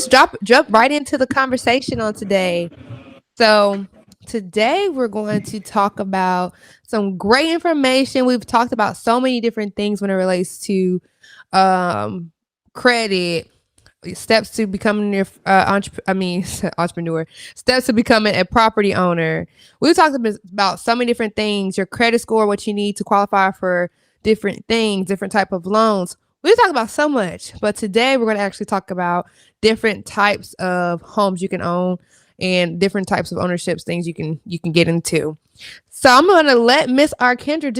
just jump right into the conversation on today. So today we're going to talk about some great information. We've talked about so many different things when it relates to credit, steps to becoming your entrepreneur, steps to becoming a property owner. We've talked about so many different things, your credit score, what you need to qualify for different things, different type of loans. We talk about so much, but today we're going to actually talk about different types of homes you can own and different types of ownerships, things you can get into. So I'm going to let Miss Arkendra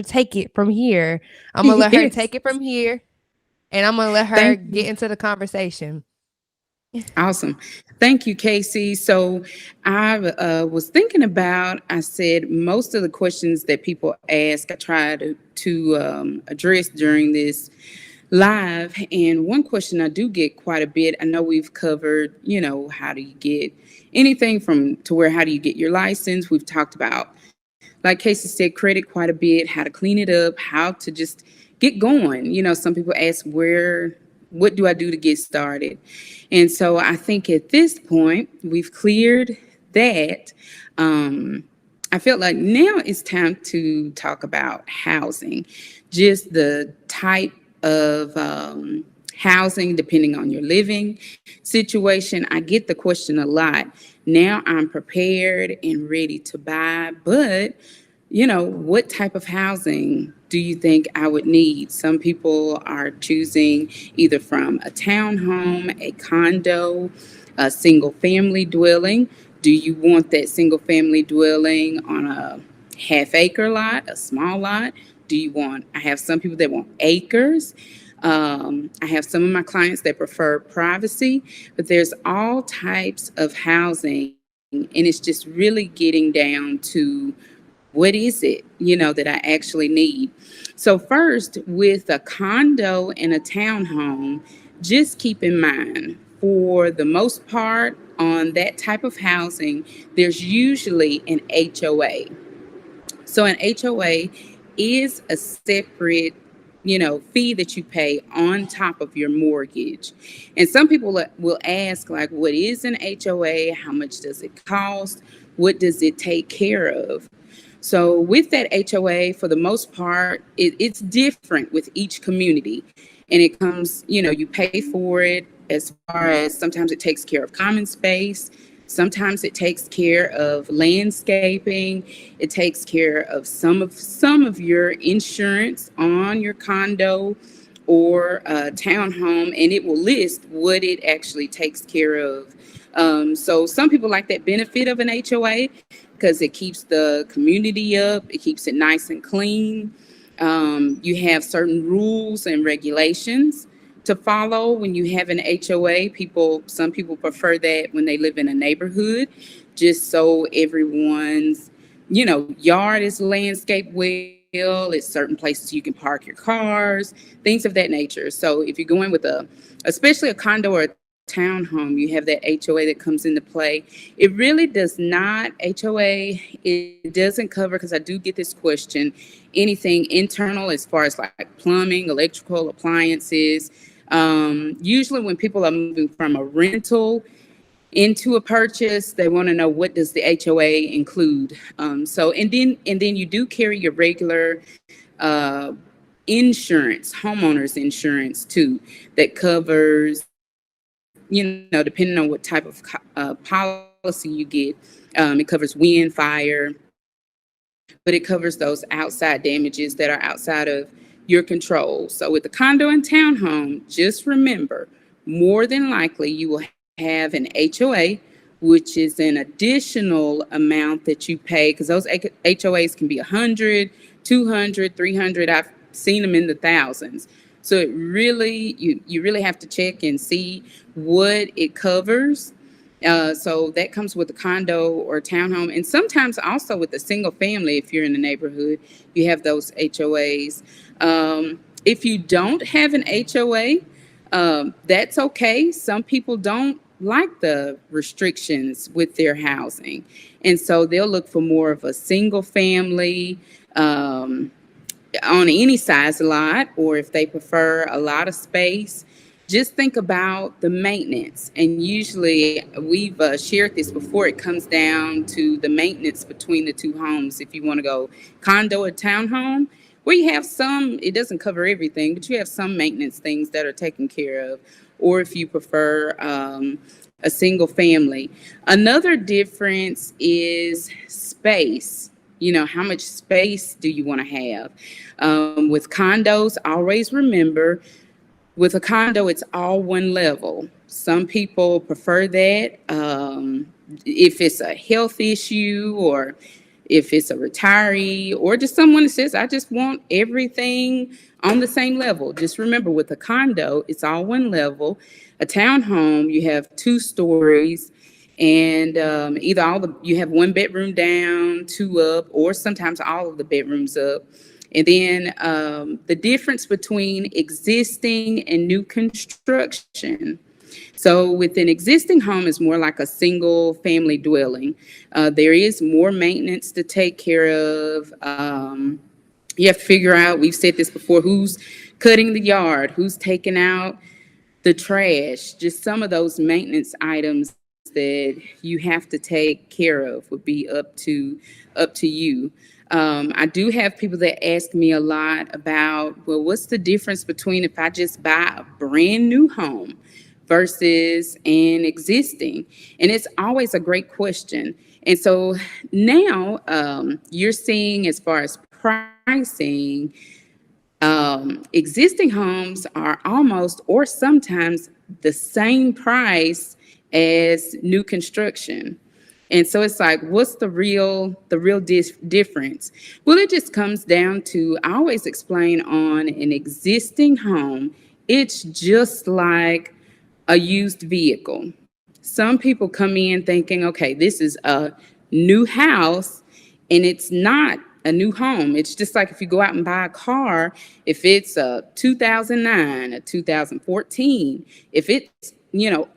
take it from here. I'm going to let her Yes. take it from here, and I'm going to let her Thank get you. into the conversation. Awesome. Thank you, Kayce. So I was thinking about, I said most of the questions that people ask, I try to address during this live. And one question I do get quite a bit, I know we've covered, how do you get anything from to where, how do you get your license? We've talked about, like Kayce said, credit quite a bit, how to clean it up, how to just get going. Some people ask what do I do to get started? And so I think at this point, we've cleared that. I felt like now it's time to talk about housing, just the type of housing depending on your living situation. I get the question a lot. Now I'm prepared and ready to buy, but what type of housing do you think I would need? Some people are choosing either from a townhome, a condo, a single family dwelling. Do you want that single family dwelling on a half acre lot, a small lot? I have some people that want acres. I have some of my clients that prefer privacy, but there's all types of housing, and it's just really getting down to what is it, that I actually need. So first, with a condo and a townhome, just keep in mind, for the most part, on that type of housing, there's usually an HOA. So an HOA is a separate, fee that you pay on top of your mortgage. And some people will ask, like, what is an HOA? How much does it cost? What does it take care of? So with that HOA, for the most part, it's different with each community. And it comes, you pay for it as far as sometimes it takes care of common space. Sometimes it takes care of landscaping. It takes care of some of your insurance on your condo or townhome, and it will list what it actually takes care of. So some people like that benefit of an HOA because it keeps the community up, it keeps it nice and clean. You have certain rules and regulations to follow when you have an HOA. Some people prefer that when they live in a neighborhood, just so everyone's, yard is landscaped well. It's certain places you can park your cars, things of that nature. So if you're going with especially a condo or a townhome, you have that HOA that comes into play. It really does not, HOA, it doesn't cover, because I do get this question, anything internal as far as like plumbing, electrical, appliances. Usually when people are moving from a rental into a purchase, they want to know, what does the HOA include? And then you do carry your regular uh, insurance, homeowners insurance too, that covers, depending on what type of policy you get. It covers wind, fire, but it covers those outside damages that are outside of your control. So with the condo and townhome, just remember, more than likely you will have an HOA, which is an additional amount that you pay, because those HOAs can be 100, 200, 300. I've seen them in the thousands. So it really, you really have to check and see what it covers. So that comes with a condo or townhome, and sometimes also with a single family. If you're in the neighborhood, you have those HOAs. If you don't have an HOA, that's okay. Some people don't like the restrictions with their housing, and so they'll look for more of a single family. On any size lot, or if they prefer a lot of space, just think about the maintenance. And usually we've shared this before. It comes down to the maintenance between the two homes. If you want to go condo or townhome, where you have some, it doesn't cover everything, but you have some maintenance things that are taken care of. Or if you prefer a single family. Another difference is space. You know, how much space do you want to have? With condos, always remember, with a condo, it's all one level. Some people prefer that. If it's a health issue, or if it's a retiree, or just someone that says, I just want everything on the same level. Just remember, with a condo, it's all one level. A townhome, you have 2 stories, and either you have 1 bedroom down, 2 up, or sometimes all of the bedrooms up. And then the difference between existing and new construction. So with an existing home, is more like a single family dwelling. There is more maintenance to take care of. You have to figure out, we've said this before, who's cutting the yard, who's taking out the trash. Just some of those maintenance items that you have to take care of would be up to you. I do have people that ask me a lot about, well, what's the difference between if I just buy a brand new home versus an existing? And it's always a great question. And so now you're seeing, as far as pricing, existing homes are almost or sometimes the same price as new construction. And so it's like, what's the real difference? Well, it just comes down to, I always explain, on an existing home, it's just like a used vehicle. Some people come in thinking, okay, this is a new house, and it's not a new home. It's just like if you go out and buy a car, if it's a 2009, a 2014, if it's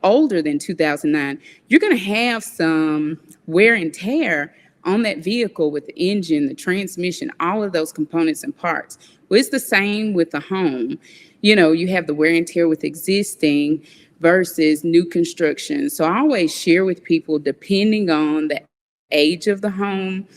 older than 2009, you're going to have some wear and tear on that vehicle, with the engine, the transmission, all of those components and parts. Well, it's the same with the home. You have the wear and tear with existing versus new construction. So I always share with people, depending on the age of the home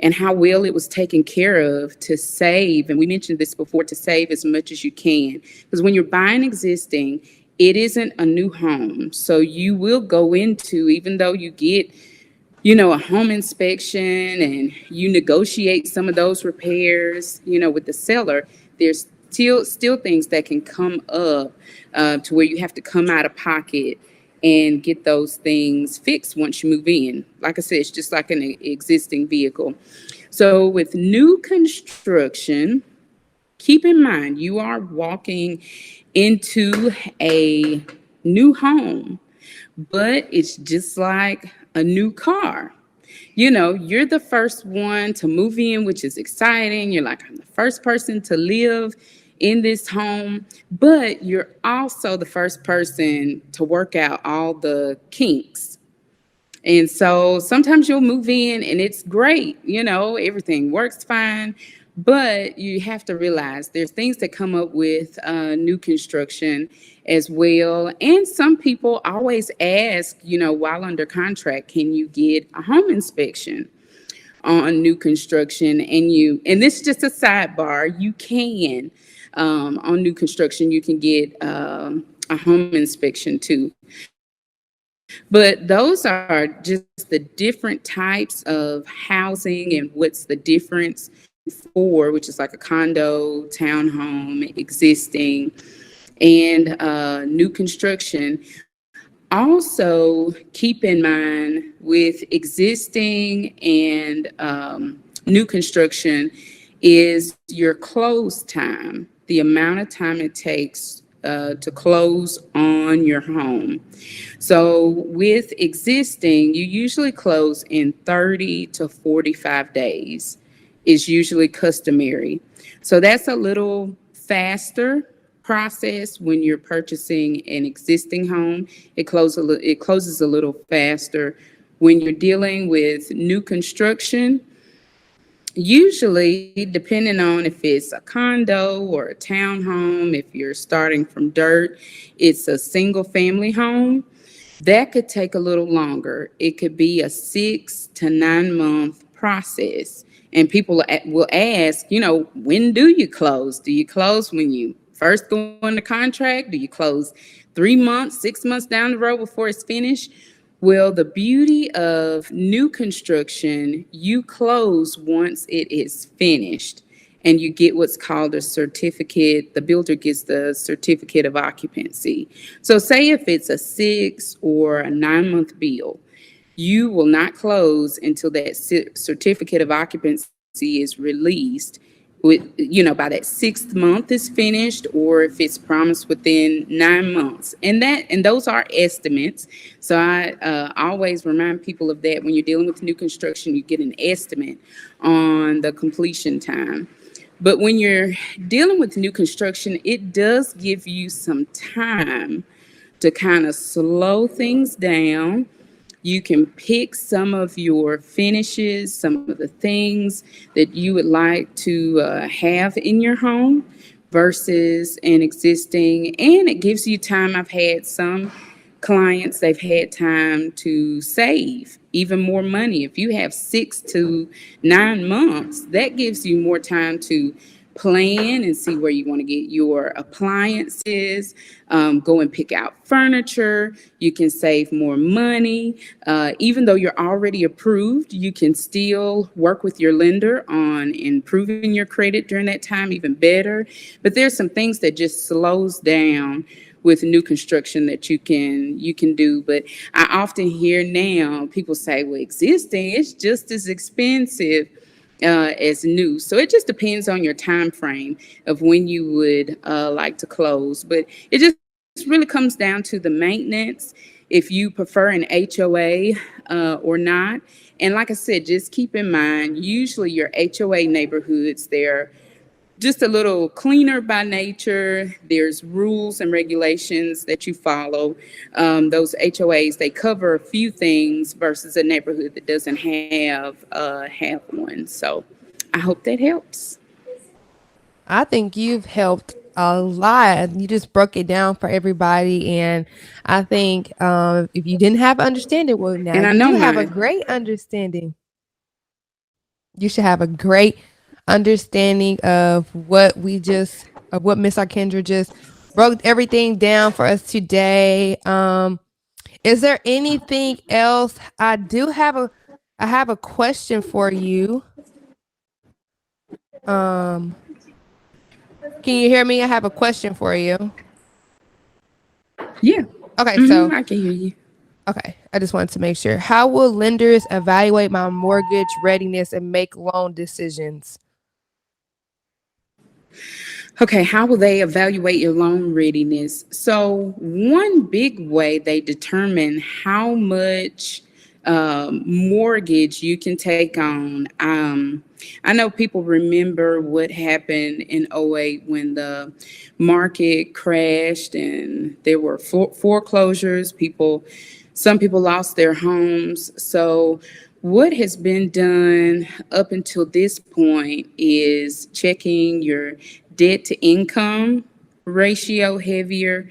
and how well it was taken care of, to save. And we mentioned this before, to save as much as you can. Because when you're buying existing, it isn't a new home. So you will go into, even though you get, a home inspection and you negotiate some of those repairs, with the seller, there's still things that can come up to where you have to come out of pocket and get those things fixed once you move in. Like I said, it's just like an existing vehicle. So with new construction, keep in mind, you are walking into a new home, but it's just like a new car. You're the first one to move in, which is exciting. You're like, I'm the first person to live in this home, but you're also the first person to work out all the kinks. And so sometimes you'll move in and it's great, everything works fine, but you have to realize there's things that come up with new construction as well. And some people always ask, while under contract, can you get a home inspection on new construction? And this is just a sidebar, you can. On new construction, you can get a home inspection too. But those are just the different types of housing and what's the difference for, which is like a condo, townhome, existing, and new construction. Also, keep in mind, with existing and new construction, is your close time, the amount of time it takes to close on your home. So with existing, you usually close in 30 to 45 days is usually customary. So that's a little faster process when you're purchasing an existing home. It closes a little faster. When you're dealing with new construction, Usually, depending on if it's a condo or a townhome, if you're starting from dirt, it's a single family home. That could take a little longer. It could be a 6 to 9 month process. And people will ask, when do you close? Do you close when you first go into contract? Do you close 3 months, 6 months down the road before it's finished? Well, the beauty of new construction, you close once it is finished and you get what's called a certificate. The builder gets the certificate of occupancy. So, say if it's a 6 or a 9 month bill, you will not close until that certificate of occupancy is released by that 6th month is finished, or if it's promised within 9 months. And those are estimates. So I always remind people of that. When you're dealing with new construction, you get an estimate on the completion time. But when you're dealing with new construction, it does give you some time to kind of slow things down. You can pick some of your finishes, some of the things that you would like to have in your home versus an existing, and it gives you time. I've had some clients, they've had time to save even more money. If you have 6 to 9 months, that gives you more time to plan and see where you want to get your appliances, go and pick out furniture. You can save more money. Even though you're already approved, you can still work with your lender on improving your credit during that time even better. But there's some things that just slows down with new construction that you can do. But I often hear now people say, well, existing is just as expensive as new. So it just depends on your time frame of when you would like to close. But it just really comes down to the maintenance, if you prefer an HOA or not. And like I said, just keep in mind, usually your HOA neighborhoods, they're just a little cleaner by nature. There's rules and regulations that you follow. Those HOAs, they cover a few things versus a neighborhood that doesn't have one. So I hope that helps. I think you've helped a lot. You just broke it down for everybody. And I think if you didn't have understanding, well, now And I you know do have a mine. great understanding. You should have a great understanding of what Miss Arkendra just broke everything down for us today. Is there anything else? I have a question for you. Um, can you hear me? I have a question for you. Yeah. Okay, so I can hear you. okay, I just wanted to make sure. How will lenders evaluate my mortgage readiness and make loan decisions? Okay, how will they evaluate your loan readiness? So, one big way they determine how much mortgage you can take on. I know people remember what happened in '08 when the market crashed and there were foreclosures. Some people lost their homes. So, what has been done up until this point is checking your debt to income ratio heavier,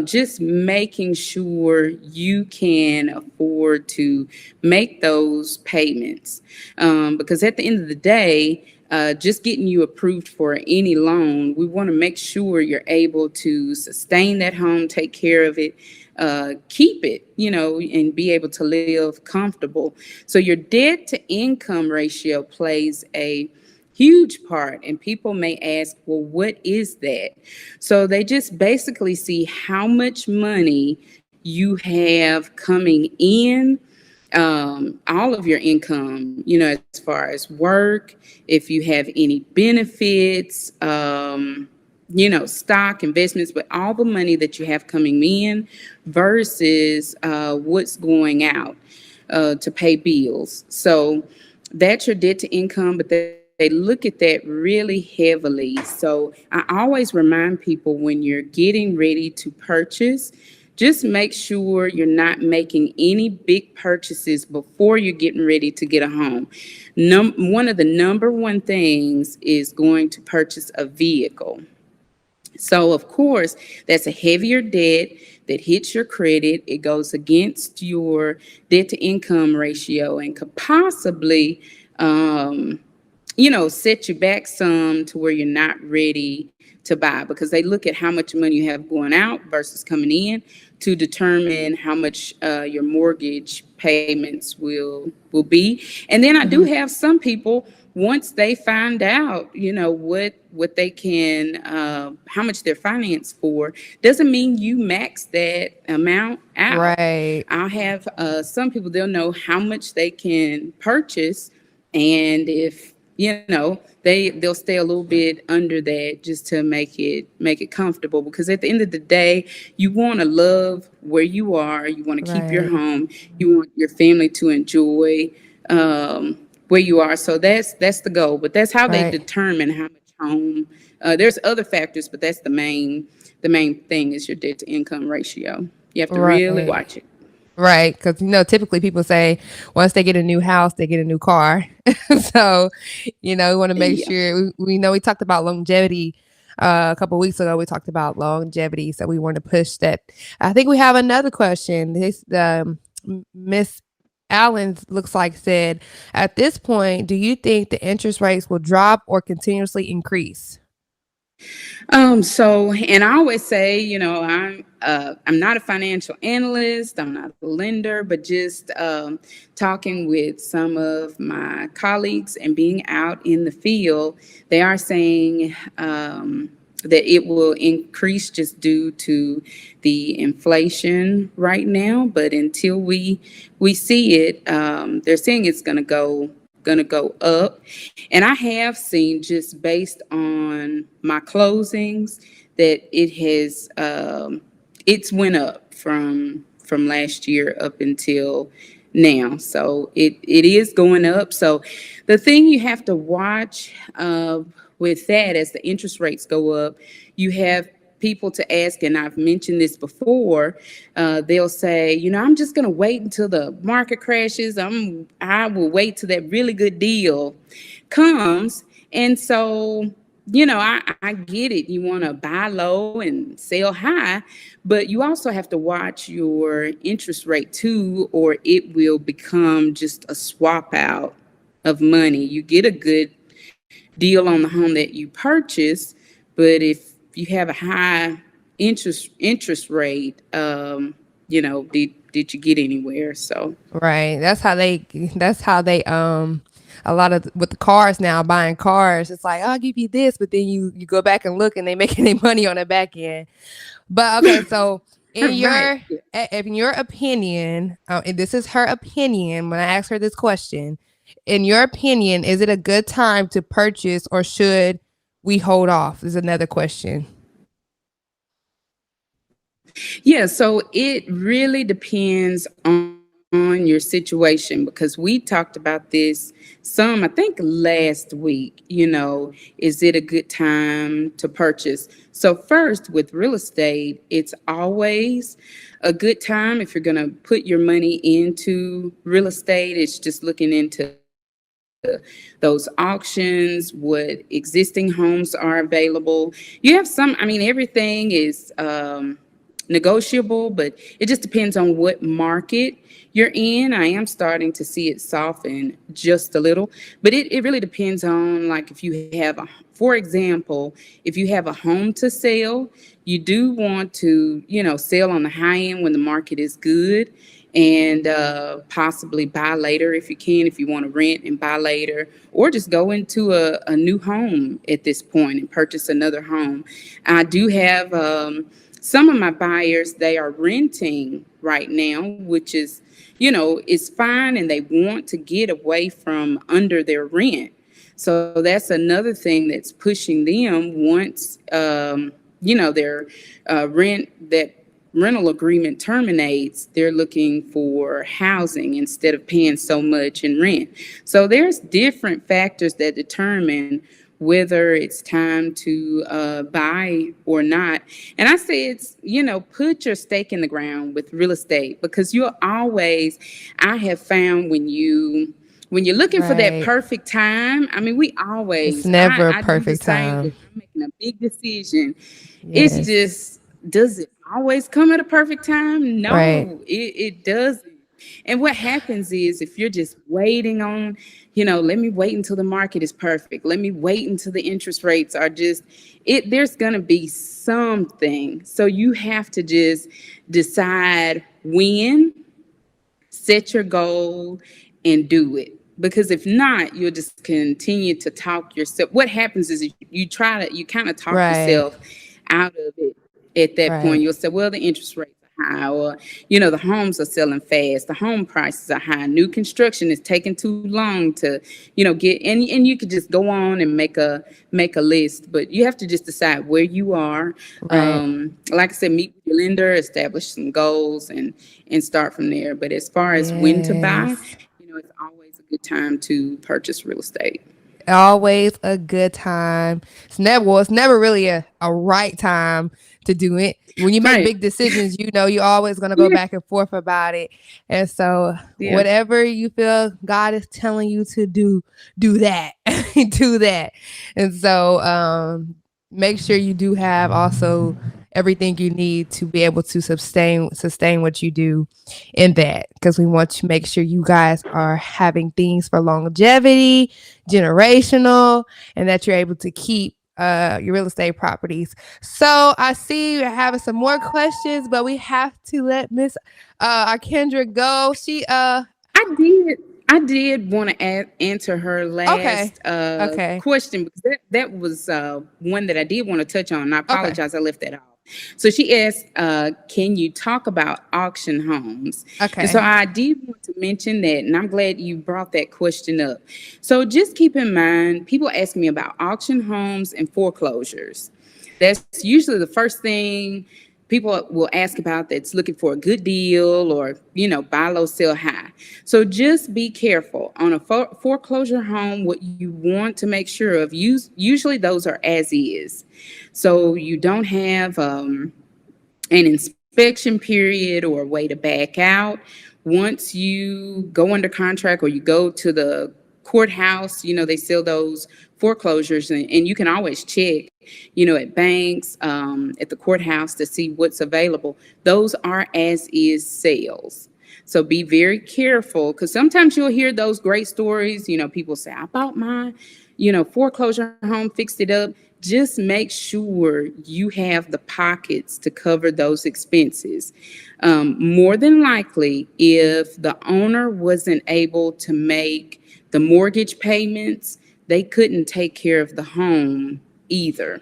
just making sure you can afford to make those payments. Because at the end of the day, just getting you approved for any loan, we want to make sure you're able to sustain that home, take care of it, keep it, and be able to live comfortable. So your debt to income ratio plays a huge part, and people may ask, well, what is that? So they just basically see how much money you have coming in, all of your income, as far as work, if you have any benefits, stock investments, but all the money that you have coming in versus what's going out to pay bills. So that's your debt to income, but they look at that really heavily. So I always remind people, when you're getting ready to purchase, just make sure you're not making any big purchases before you're getting ready to get a home. One of the number one things is going to purchase a vehicle. So, of course, that's a heavier debt that hits your credit. It goes against your debt to income ratio and could possibly, set you back some to where you're not ready to buy, because they look at how much money you have going out versus coming in to determine how much your mortgage payments will be. And then I do Mhm. have some people, once they find out, what they can, how much they're financed for, doesn't mean you max that amount out. Right. I'll have some people, they'll know how much they can purchase, and if they'll stay a little bit under that just to make it comfortable, because at the end of the day, you want to love where you are, you want to keep your Right. home, you want your family to enjoy where you are. So that's the goal, but that's how they Right. determine how much home. There's other factors, but that's the main thing is your debt to income ratio. You have to really Right. watch it. Right. Because, typically people say once they get a new house, they get a new car. So, we want to make Yeah. sure we know we talked about longevity a couple weeks ago. We talked about longevity. So we want to push that. I think we have another question. This, Miss Allen looks like said, at this point, do you think the interest rates will drop or continuously increase? And I always say, I'm not a financial analyst, I'm not a lender, but just talking with some of my colleagues and being out in the field, they are saying that it will increase just due to the inflation right now. But until we see it, they're saying it's going to go up. And I have seen, just based on my closings, that it's went up from last year up until now. So it is going up. So the thing you have to watch with that, as the interest rates go up, you have people to ask, and I've mentioned this before. They'll say, I'm just going to wait until the market crashes. I will wait till that really good deal comes. And so, I get it. You want to buy low and sell high, but you also have to watch your interest rate too, or it will become just a swap out of money. You get a good deal on the home that you purchase, but if you have a high interest rate, did you get anywhere? So Right. That's how they a lot of with the cars now, buying cars, it's like, "Oh, I'll give you this," but then you go back and look and they making their money on the back end. But okay, so right. in your opinion, and this is her opinion when I asked her this question, in your opinion, is it a good time to purchase or should we hold off? Is another question. Yeah, so it really depends on your situation, because we talked about this some, I think, last week. Is it a good time to purchase? So, first, with real estate, it's always a good time if you're going to put your money into real estate. It's just looking into those auctions, what existing homes are available. You have some, everything is negotiable, but it just depends on what market you're in. I am starting to see it soften just a little, but it really depends on, like, if you have for example, if you have a home to sell, you do want to, sell on the high end when the market is good, and possibly buy later if you can, if you want to rent and buy later, or just go into a new home at this point and purchase another home. I do have some of my buyers, they are renting right now, which is fine, and they want to get away from under their rent. So that's another thing that's pushing them. Once their that rental agreement terminates, they're looking for housing instead of paying so much in rent. So there's different factors that determine whether it's time to buy or not. And I say it's, put your stake in the ground with real estate, because you'll always, I have found when you're looking for that Right. perfect time, I mean, we It's always, never a I do the perfect same time. with, I'm making a big decision. It's Yes. just, does it always come at a perfect time? Right. No, it doesn't. And what happens is, if you're just waiting on, let me wait until the market is perfect. Let me wait until the interest rates are just, there's going to be something. So you have to just decide when, set your goal, and do it. Because if not, you'll just continue to talk yourself. What happens is, you kind of talk Right. yourself out of it. At that point, Right. you'll say, well, the interest rates are high, or, the homes are selling fast, the home prices are high, new construction is taking too long to, get, and you could just go on and make a list. But you have to just decide where you are. Right. Like I said, meet with your lender, establish some goals, and start from there. But as far as when to buy, Yes. it's always a good time to purchase real estate. Always a good time. It's never really a right time to do it. When you make Right. big decisions, you're always gonna go Yeah. back and forth about it. And so Yeah. whatever you feel God is telling you to do that. Do that. And so make sure you do have also everything you need to be able to sustain what you do in that, because we want to make sure you guys are having things for longevity, generational, and that you're able to keep your real estate properties. So I see we're having some more questions, but we have to let Miss Arkendra go. She I did. I did want to answer her okay. last Okay. question, because that was one that I did want to touch on. And I Okay. apologize, I left that off. So she asked, "Can you talk about auction homes?" And so Okay. I did want to mention that, and I'm glad you brought that question up. So just keep in mind, people ask me about auction homes and foreclosures. That's usually the first thing people will ask about, that's looking for a good deal, or buy low, sell high. So just be careful on a foreclosure home. What you want to make sure of, usually those are as is, so you don't have an inspection period or a way to back out. Once you go under contract, or you go to the courthouse, they sell those foreclosures, and you can always check, at banks, at the courthouse, to see what's available. Those are as is sales. So be very careful, because sometimes you'll hear those great stories. People say, I bought my, foreclosure home, fixed it up. Just make sure you have the pockets to cover those expenses. More than likely, if the owner wasn't able to make the mortgage payments, they couldn't take care of the home either.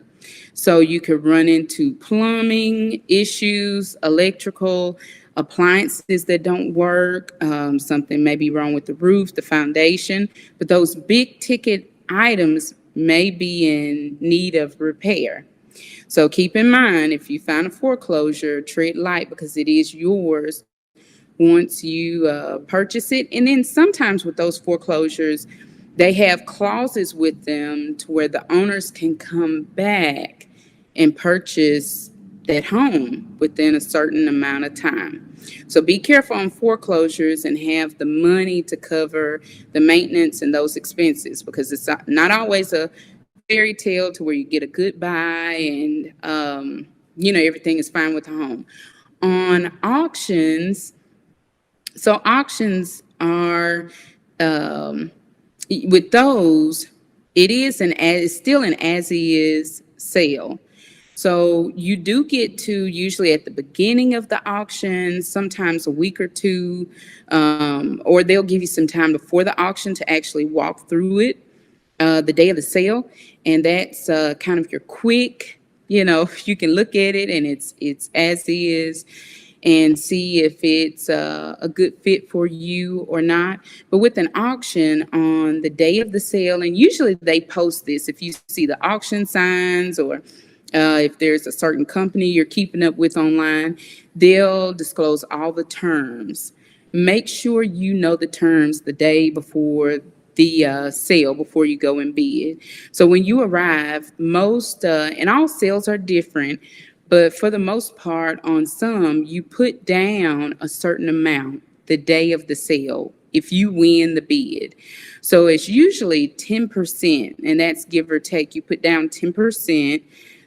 So you could run into plumbing issues, electrical, appliances that don't work, something may be wrong with the roof, the foundation, but those big ticket items may be in need of repair. So keep in mind, if you find a foreclosure, tread light, because it is yours once you purchase it. And then sometimes with those foreclosures, they have clauses with them to where the owners can come back and purchase that home within a certain amount of time. So be careful on foreclosures, and have the money to cover the maintenance and those expenses, because it's not always a fairy tale to where you get a good buy and everything is fine with the home. On auctions, so auctions are with those, it's still an as is sale. So you do get to, usually at the beginning of the auction, sometimes a week or two, or they'll give you some time before the auction to actually walk through it the day of the sale, and that's kind of your quick. You can look at it, and it's as is, and see if it's a good fit for you or not. But with an auction, on the day of the sale, and usually they post this, if you see the auction signs, or if there's a certain company you're keeping up with online, they'll disclose all the terms. Make sure you know the terms the day before the sale before you go and bid. So when you arrive, most and all sales are different, but for the most part, on some, you put down a certain amount the day of the sale if you win the bid. So it's usually 10%, and that's give or take. You put down 10%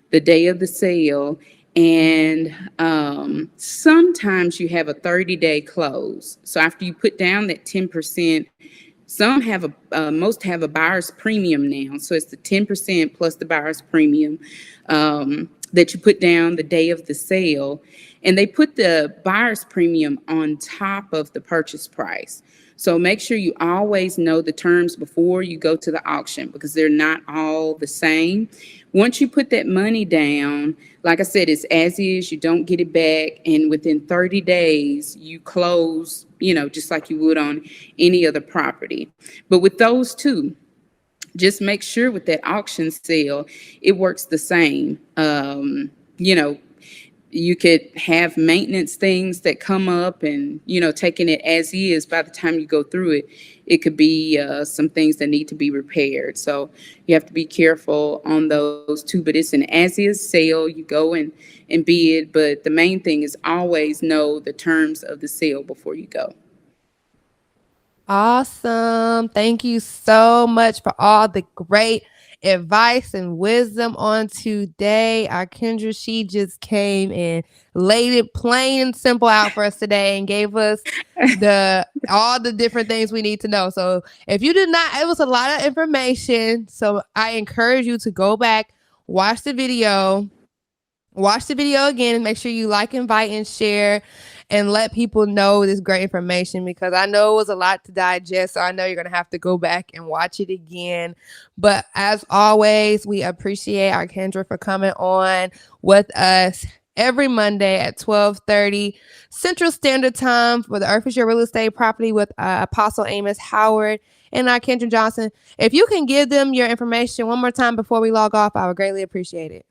the day of the sale, and sometimes you have a 30-day close. So after you put down that 10%, some have most have a buyer's premium now. So it's the 10% plus the buyer's premium that you put down the day of the sale. And they put the buyer's premium on top of the purchase price. So make sure you always know the terms before you go to the auction, because they're not all the same. Once you put that money down, like I said, it's as is, you don't get it back. And within 30 days, you close, just like you would on any other property. But with those two, just make sure with that auction sale, it works the same. You could have maintenance things that come up, and, taking it as is, by the time you go through it, it could be some things that need to be repaired. So you have to be careful on those two, but it's an as is sale. You go and bid, but the main thing is always know the terms of the sale before you go. Awesome. Thank you so much for all the great advice and wisdom on today. Arkendra, she just came and laid it plain and simple out for us today and gave us all the different things we need to know. So if you did not, it was a lot of information. So I encourage you to go back, watch the video again, and make sure you like, invite, and share, and let people know this great information, because I know it was a lot to digest. So I know you're going to have to go back and watch it again. But as always, we appreciate Arkendra for coming on with us every Monday at 12:30 Central Standard Time for the Earth is Your Real Estate Property with Apostle Amos Howard and Arkendra Johnson. If you can give them your information one more time before we log off, I would greatly appreciate it.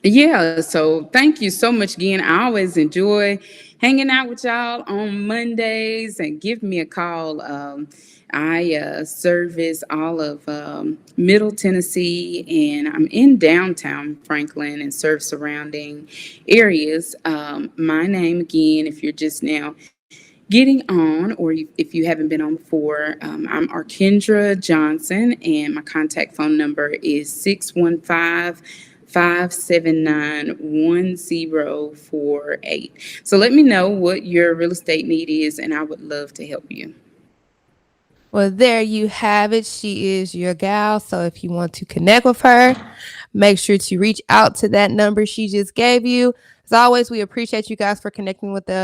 Yeah, so thank you so much again. I always enjoy hanging out with y'all on Mondays, and give me a call. I service all of Middle Tennessee, and I'm in downtown Franklin and serve surrounding areas. My name again, if you're just now getting on, or if you haven't been on before, I'm Arkendra Johnson, and my contact phone number is 615-579-1048. So let me know what your real estate need is, and I would love to help you. Well, there you have it. She is your gal. So if you want to connect with her, make sure to reach out to that number she just gave you. As always, we appreciate you guys for connecting with us.